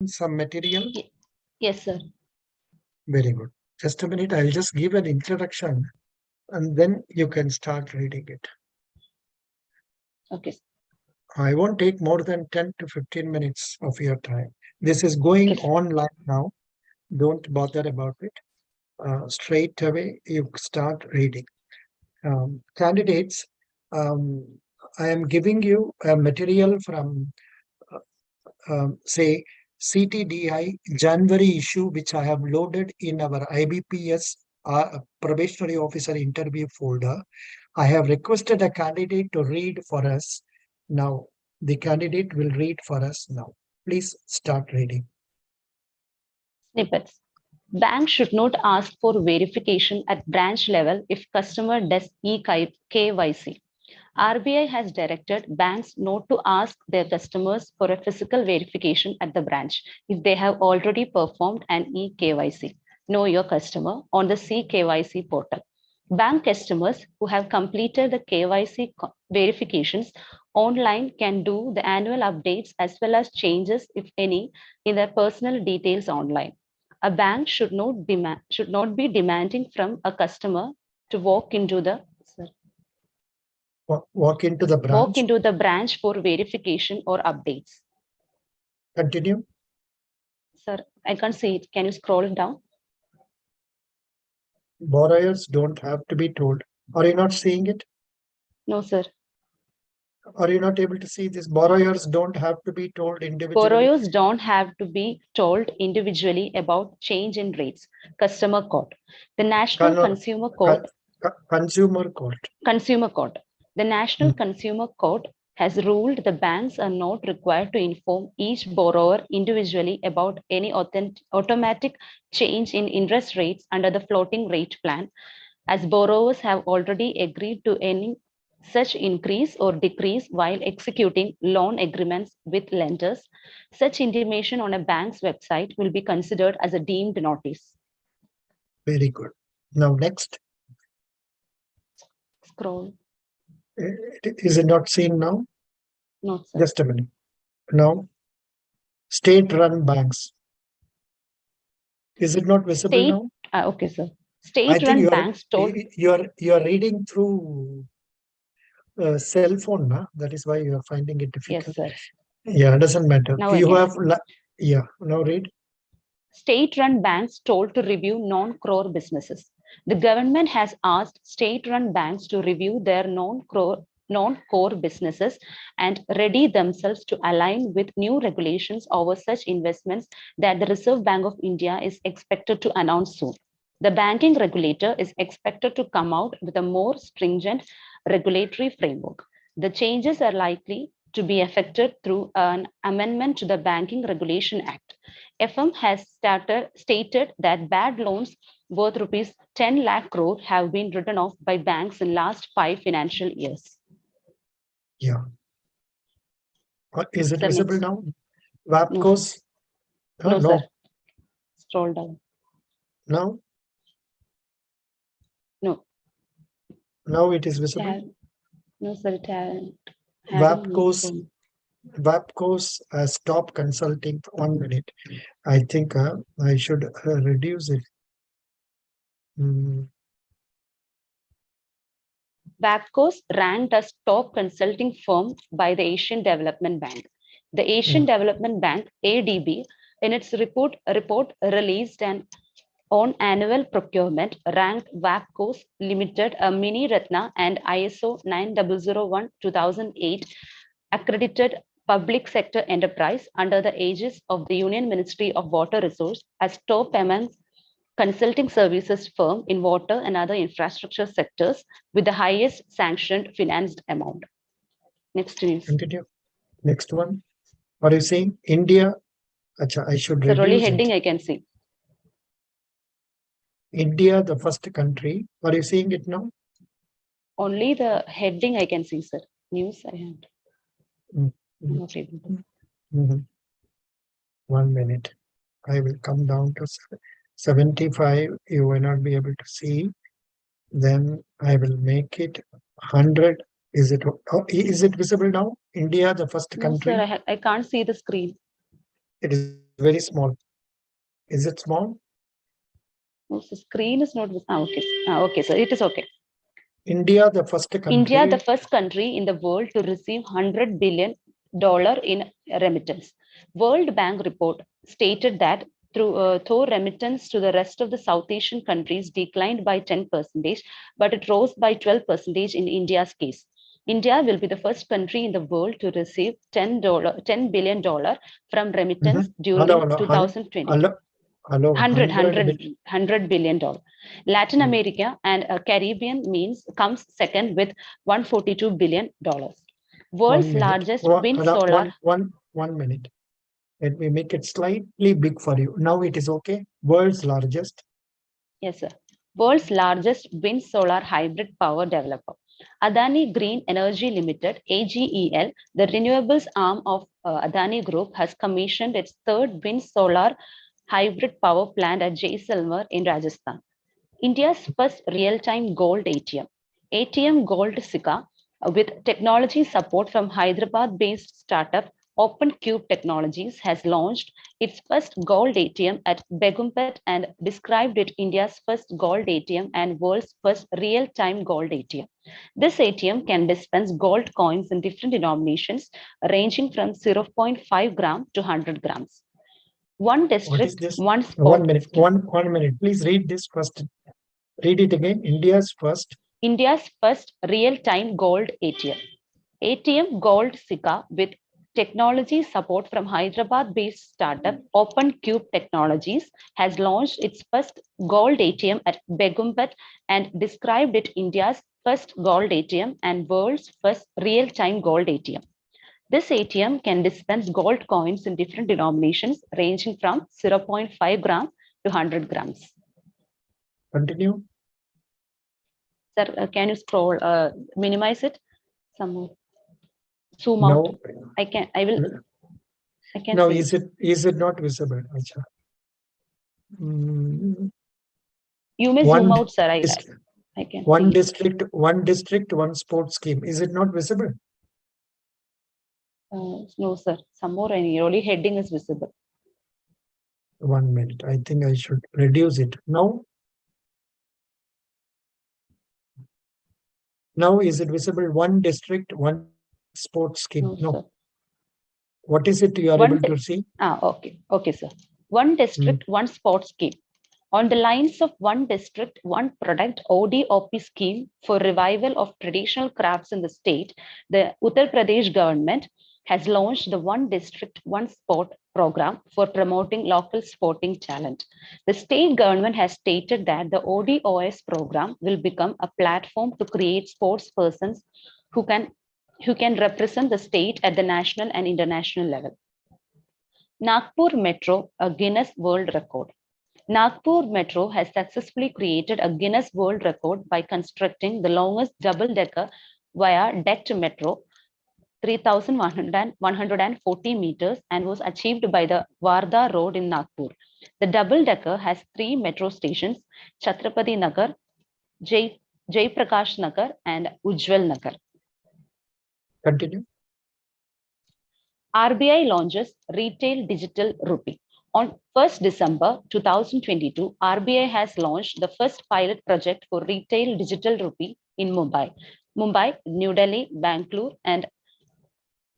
some material? Yes, sir. Very good. Just a minute, I'll just give an introduction and then you can start reading it. Okay. I won't take more than 10 to 15 minutes of your time. This is going Okay. online now. Don't bother about it. Straight away, you start reading. Candidates, I am giving you a material from, say, CTDI January issue, which I have loaded in our IBPS probationary officer interview folder. I have requested a candidate to read for us now. The candidate will read for us now. Please start reading. Snippets. Bank should not ask for verification at branch level if customer does eKYC. RBI has directed banks not to ask their customers for a physical verification at the branch if they have already performed an eKYC, Know Your Customer, on the CKYC portal. Bank customers who have completed the KYC verifications online can do the annual updates as well as changes, if any, in their personal details online. A bank should not be demanding from a customer to walk into the Walk into the branch. for verification or updates. Continue. Sir, I can't see it. Can you scroll down? Borrowers don't have to be told. Are you not seeing it? No, sir. Are you not able to see this? Borrowers don't have to be told individually. Borrowers don't have to be told individually about change in rates. Customer Court. The National Consumer Court. Consumer Court. Consumer Court. The National Consumer Court has ruled the banks are not required to inform each borrower individually about any automatic change in interest rates under the floating rate plan, as borrowers have already agreed to any such increase or decrease while executing loan agreements with lenders. Such intimation on a bank's website will be considered as a deemed notice. Very good. Now next. Scroll. Is it not seen now? No, sir. Just a minute. Now, state-run banks. Is it not visible now? Okay, sir. State-run banks told you are reading through cell phone, na? That is why you are finding it difficult. Yes, sir. Yeah, it doesn't matter. Now Now read. State-run banks told to review non-core businesses. The government has asked state-run banks to review their non-core businesses and ready themselves to align with new regulations over such investments that the Reserve Bank of India is expected to announce soon. The banking regulator is expected to come out with a more stringent regulatory framework. The changes are likely to be effected through an amendment to the Banking Regulation Act. FM has stated that bad loans worth rupees 10 lakh crore have been written off by banks in last 5 financial years. Yeah. Is it visible now? WAPCOs? No, sir. Scroll down. Now? No. Now it is visible? No, sir. It WAPCOs stop consulting for 1 minute. I think I should reduce it. WAPCOs ranked as top consulting firm by the Asian Development Bank. The Asian Development Bank, ADB, in its report released on annual procurement, ranked WAPCOs Limited, a Mini Ratna and ISO 9001-2008 accredited public sector enterprise under the aegis of the Union Ministry of Water Resources as top among consulting services firm in water and other infrastructure sectors with the highest sanctioned financed amount. Next news. Continue. Next one. What are you saying? India. I should reduce only heading I can see. India, the first country. Are you seeing it now? Only the heading I can see, sir. News I had. Not able to. 1 minute. I will come down to 75. You will not be able to see. Then I will make it 100. Is it visible now? India, the first country. No, sir, I can't see the screen. It is very small. Is it small? Oh, so screen is not. Okay. Okay, sir. It is okay. India, the first India, the country. first country in the world to receive $100 billion in remittance. World Bank report stated that though remittance to the rest of the South Asian countries declined by 10%, but it rose by 12% in India's case. India will be the first country in the world to receive $10 billion from remittance during Hello, 2022. hello, 100 billion dollar. Latin America and Caribbean means comes second with 142 billion dollars. World's 1 minute. largest wind solar. 1 minute. Let me make it slightly big for you. Now it is okay. World's largest. Yes, sir. World's largest wind solar hybrid power developer. Adani Green Energy Limited, AGEL, the renewables arm of Adani Group, has commissioned its third wind solar hybrid power plant at Jaisalmer in Rajasthan. India's first real-time gold ATM, ATM Gold Sika, with technology support from Hyderabad-based startup OpenCube Technologies, has launched its first gold ATM at Begumpet and described it India's first gold ATM and world's first real-time gold ATM. This ATM can dispense gold coins in different denominations ranging from 0.5 gram to 100 grams. One What is district, this? one 1 minute. spot. 1 minute. Please read this first. Read it again. India's first real-time gold ATM. ATM Gold Sika with technology support from Hyderabad-based startup OpenCube Technologies has launched its first gold ATM at Begumpet and described it India's first gold ATM and world's first real-time gold ATM. This ATM can dispense gold coins in different denominations ranging from 0.5 gram to 100 grams. Continue. Sir, can you scroll, minimize it? Some more. Zoom No. out. I can No, see. is it not visible? You may One zoom out, sir. I can one see. district, one sports scheme. Is it not visible? No, sir. Some more, only heading is visible. 1 minute. I think I should reduce it. Now is it visible? One district, one sports scheme. No, sir. What is it you are able to see? Okay. Okay, sir. One district, one sports scheme. On the lines of one district, one product ODOP scheme for revival of traditional crafts in the state, the Uttar Pradesh government has launched the One District, One Sport program for promoting local sporting talent. The state government has stated that the ODOS program will become a platform to create sports persons who can represent the state at the national and international level. Nagpur Metro, a Guinness World Record. Nagpur Metro has successfully created a Guinness World Record by constructing the longest double-decker via decked metro, 3,140 meters, and was achieved by the Wardha Road in Nagpur. The double-decker has 3 metro stations, Chhatrapati Nagar, Jai Prakash Nagar, and Ujjwal Nagar. Continue. RBI launches Retail Digital Rupee. On 1st December 2022, RBI has launched the first pilot project for Retail Digital Rupee in Mumbai, New Delhi, Bangalore, and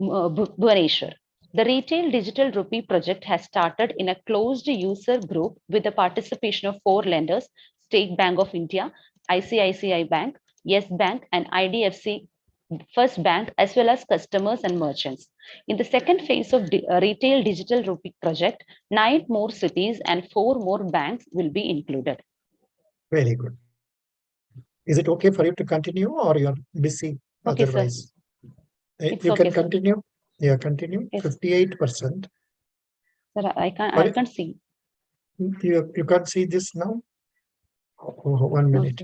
Bhubaneswar. The Retail Digital Rupee project has started in a closed user group with the participation of 4 lenders, State Bank of India, ICICI Bank, Yes Bank, and IDFC First Bank, as well as customers and merchants. In the second phase of Retail Digital Rupee project, 9 more cities and 4 more banks will be included. Very good. Is it okay for you to continue or you're busy okay, otherwise? Sir. You okay, can continue. Sir. Yeah, continue. Yes. 58%. Sir, I can't see. You can't see this now? 1 minute.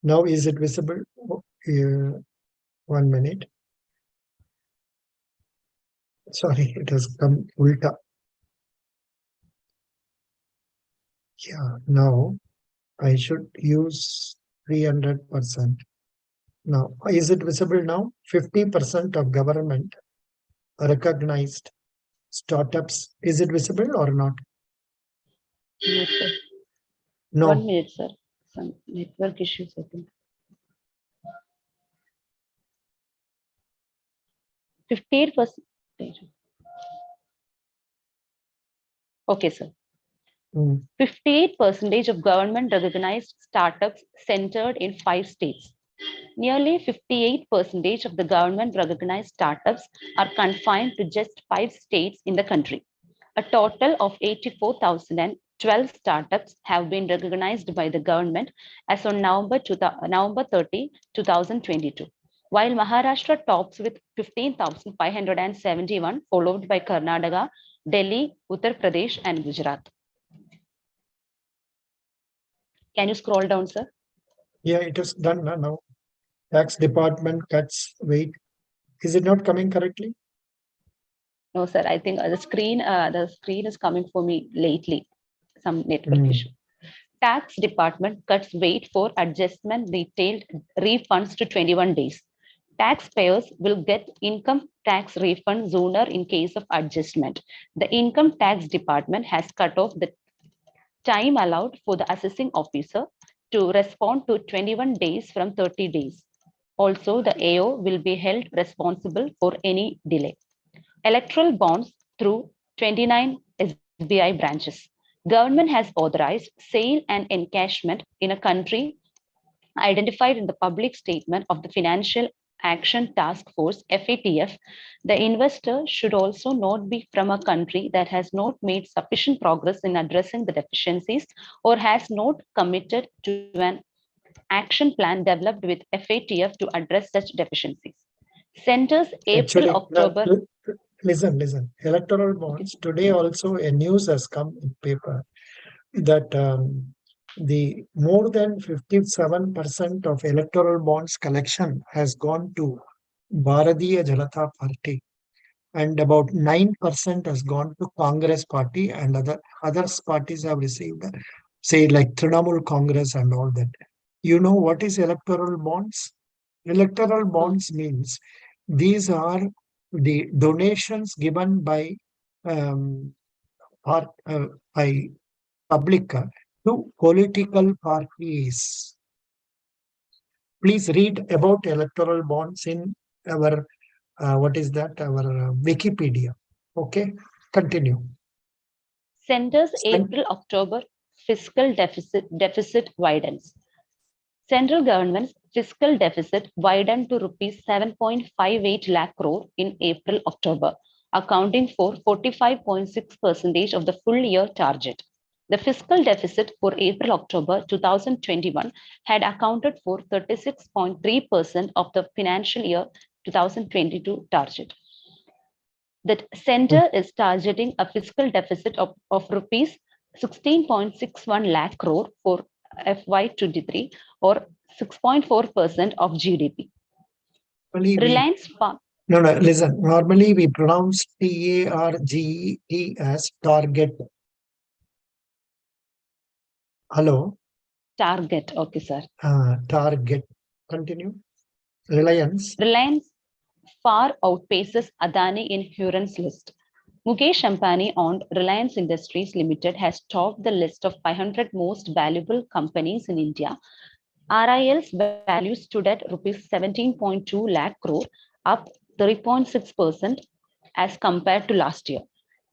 Now is it visible? 1 minute. Sorry, it has come ulta. Yeah, now I should use 300%. Now, is it visible now? 50% of government recognized startups. Is it visible or not? Yes, sir. No. 1 minute, sir. Some network issues, I think. 58%. Okay, sir. 58% of government recognized startups centered in 5 states. Nearly 58% of the government recognized startups are confined to just 5 states in the country. A total of 84,012 startups have been recognized by the government as on November 30, 2022. While Maharashtra tops with 15,571, followed by Karnataka, Delhi, Uttar Pradesh, and Gujarat. Can you scroll down, sir? Yeah, it is done now. Tax department cuts weight. Is it not coming correctly? No, sir. I think the screen is coming for me lately. Some network issue. Tax department cuts wait for adjustment detailed refunds to 21 days. Taxpayers will get income tax refund sooner in case of adjustment. The income tax department has cut off the time allowed for the assessing officer to respond to 21 days from 30 days. Also, the AO will be held responsible for any delay. Electoral bonds through 29 SBI branches. Government has authorized sale and encashment in a country identified in the public statement of the Financial Action Task Force FATF. The investor should also not be from a country that has not made sufficient progress in addressing the deficiencies or has not committed to an action plan developed with FATF to address such deficiencies. Centers April, Actually, October. listen. Electoral bonds. Today also a news has come in paper that the more than 57% of electoral bonds collection has gone to Bharatiya Janata Party, and about 9% has gone to Congress Party, and other parties have received, say like Trinamool Congress and all that. You know what is electoral bonds? Electoral bonds means these are the donations given by um, par- uh, by public to political parties. Please read about electoral bonds in our what is that, our Wikipedia. Okay, continue. Centers April October fiscal deficit widens. Central government's fiscal deficit widened to rupees 7.58 lakh crore in April October, accounting for 45.6% of the full year target. The fiscal deficit for April October 2021 had accounted for 36.3% of the financial year 2022 target. The center is targeting a fiscal deficit of rupees 16.61 lakh crore for FY23 or 6.4% of GDP. Reliance No, listen. Normally we pronounce TARGET as target. Hello? Target. Okay, sir. Target. Continue. Reliance far outpaces Adani in Hurren's list. Mukesh Ambani owned Reliance Industries Limited has topped the list of 500 most valuable companies in India. RIL's value stood at rupees 17.2 lakh crore, up 3.6% as compared to last year.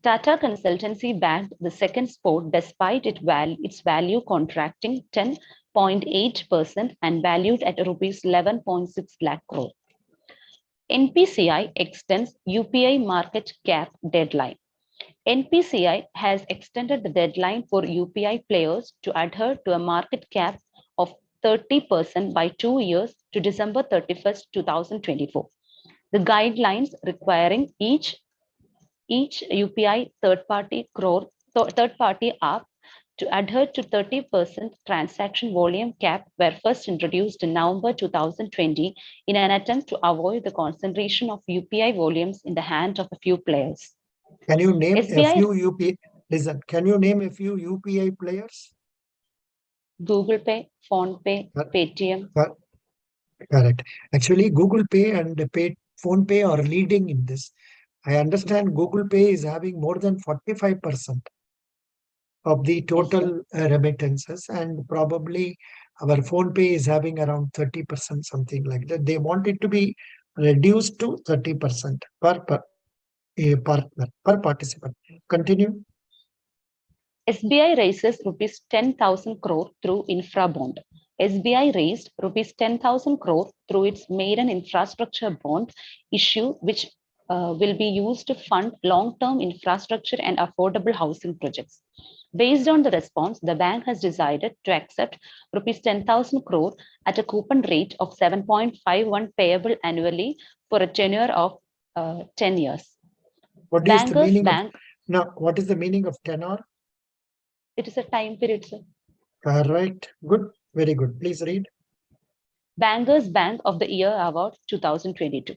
Tata Consultancy bagged the second spot despite its value contracting 10.8% and valued at rupees 11.6 lakh crore. NPCI extends UPI market cap deadline. NPCI has extended the deadline for UPI players to adhere to a market cap of 30% by 2 years to December 31st, 2024. The guidelines requiring each UPI third-party app to adhere to 30% transaction volume cap were first introduced in November 2020 in an attempt to avoid the concentration of UPI volumes in the hands of a few players. Can you name SBI, a few UPI? Listen, can you name a few UPI players? Google Pay, Phone Pay, Cor- Paytm. cor- Correct. Actually, Google Pay and Phone Pay are leading in this. I understand Google Pay is having more than 45% of the Yes, sir. total remittances, and probably our phone pay is having around 30%, something like that. They want it to be reduced to 30% per a partner, per participant. Continue. SBI raises rupees 10,000 crore through infra bond. SBI raised rupees 10,000 crore through its maiden infrastructure bond issue, which will be used to fund long-term infrastructure and affordable housing projects. Based on the response, the bank has decided to accept rupees 10,000 crore at a coupon rate of 7.51 payable annually for a tenure of 10 years. What is the Bankers meaning of Bank, now? What is the meaning of tenor? it is a time period, sir. Correct. Good. Very good. Please read. Bankers Bank of the Year Award 2022.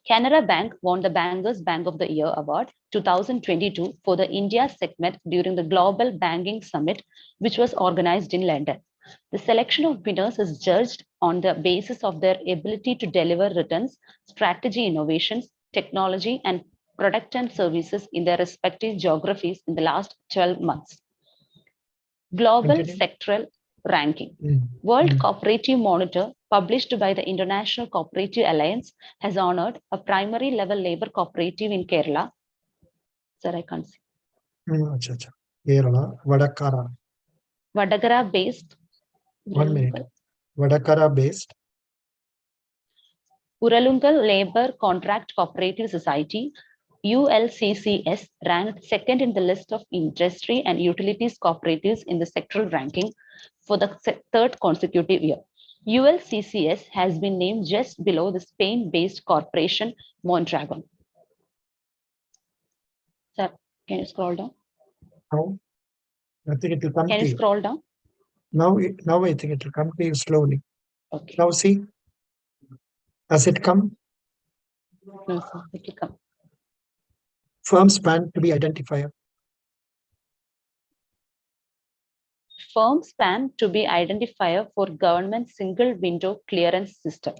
Canara Bank won the Bankers Bank of the Year Award 2022 for the India segment during the Global Banking Summit, which was organized in London. The selection of winners is judged on the basis of their ability to deliver returns, strategy innovations, technology, and product and services in their respective geographies in the last 12 months. Global Continue. Sectoral Ranking. Mm, World mm. Cooperative Monitor, published by the International Cooperative Alliance, has honored a primary level labor cooperative in Kerala. Sir, I can't see. Acha, acha. Kerala, Vadakara. Vadagara based 1 minute. Vadakara based. Uralungal Labor Contract Cooperative Society, ULCCS, ranked second in the list of industry and utilities cooperatives in the sectoral ranking for the third consecutive year. ULCCS has been named just below the Spain-based corporation Mondragon. Sir, can you scroll down? Now, I think it will come Can to you you. scroll down? Now I think it will come to you slowly. Okay. Now see, has it come? No, sir, it will come. Firm span to be identifier. Firm span to be identifier for government single window clearance system.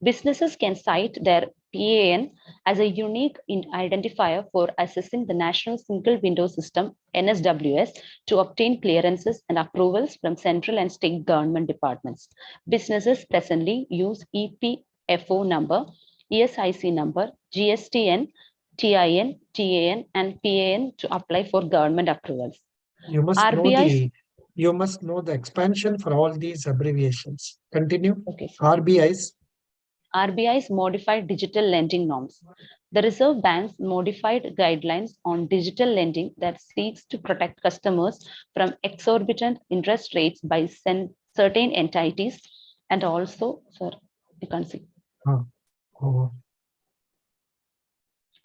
Businesses can cite their PAN as a unique identifier for assessing the National Single Window System (NSWS) to obtain clearances and approvals from central and state government departments. Businesses presently use EPFO number, ESIC number, GSTN, TIN, TAN, and PAN to apply for government approvals. You must know RBI's the expansion for all these abbreviations. Continue. okay, RBI's modified digital lending norms. The Reserve Bank's modified guidelines on digital lending that seeks to protect customers from exorbitant interest rates by certain entities and also, sir, you can see, Oh,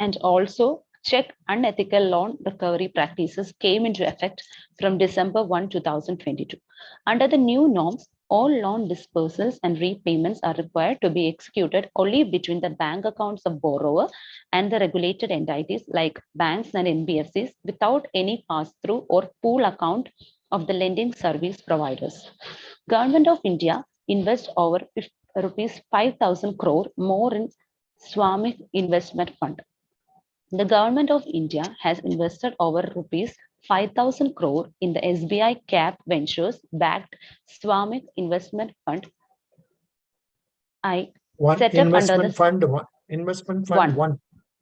and also check unethical loan recovery practices came into effect from December 1, 2022. Under the new norms, all loan dispersals and repayments are required to be executed only between the bank accounts of borrower and the regulated entities like banks and NBFCs without any pass-through or pool account of the lending service providers. Government of India invests over rupees 5,000 crore more in Swamic Investment Fund. The Government of India has invested over rupees 5,000 crore in the SBI Cap Ventures backed Swamic Investment Fund. Set up under the investment fund one.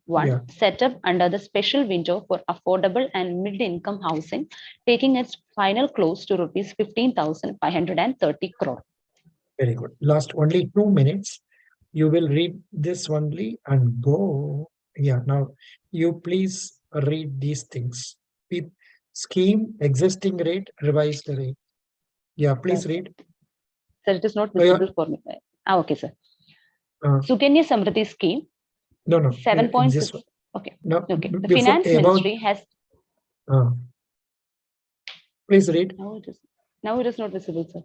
Yeah. Set up under the special window for affordable and mid-income housing, taking its final close to rupees 15,530 crore. Very good. Last only 2 minutes. You will read this only and go. Yeah. Now you please read these things. Scheme, existing rate, revised rate. Yeah, please read. Sir, it is not visible for me. Okay, sir. Sukanya Samriddhi scheme. No. 7.6. Okay. No. Okay. The Finance Ministry has. Please read. Now it is not visible, sir.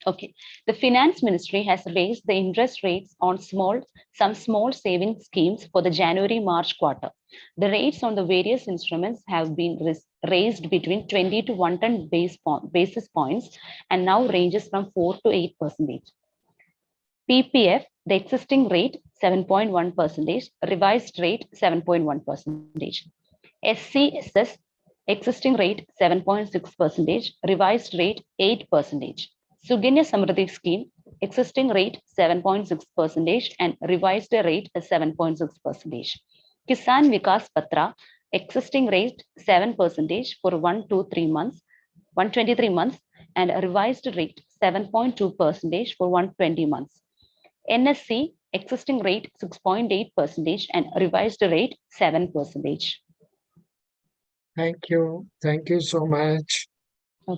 Okay. The Finance Ministry has raised the interest rates on some small saving schemes for the January-March quarter. The rates on the various instruments have been raised between 20 to 110 basis points and now ranges from 4 to 8%. PPF, the existing rate 7.1%, revised rate 7.1%. SCSS, existing rate 7.6%, revised rate 8%. Suganya Samriddhi scheme, existing rate 7.6% and revised rate 7.6%. Kisan Vikas Patra, existing rate 7% for 123 months and a revised rate 7.2% for 120 months. NSC, existing rate 6.8% and revised rate 7%. Thank you. Thank you so much.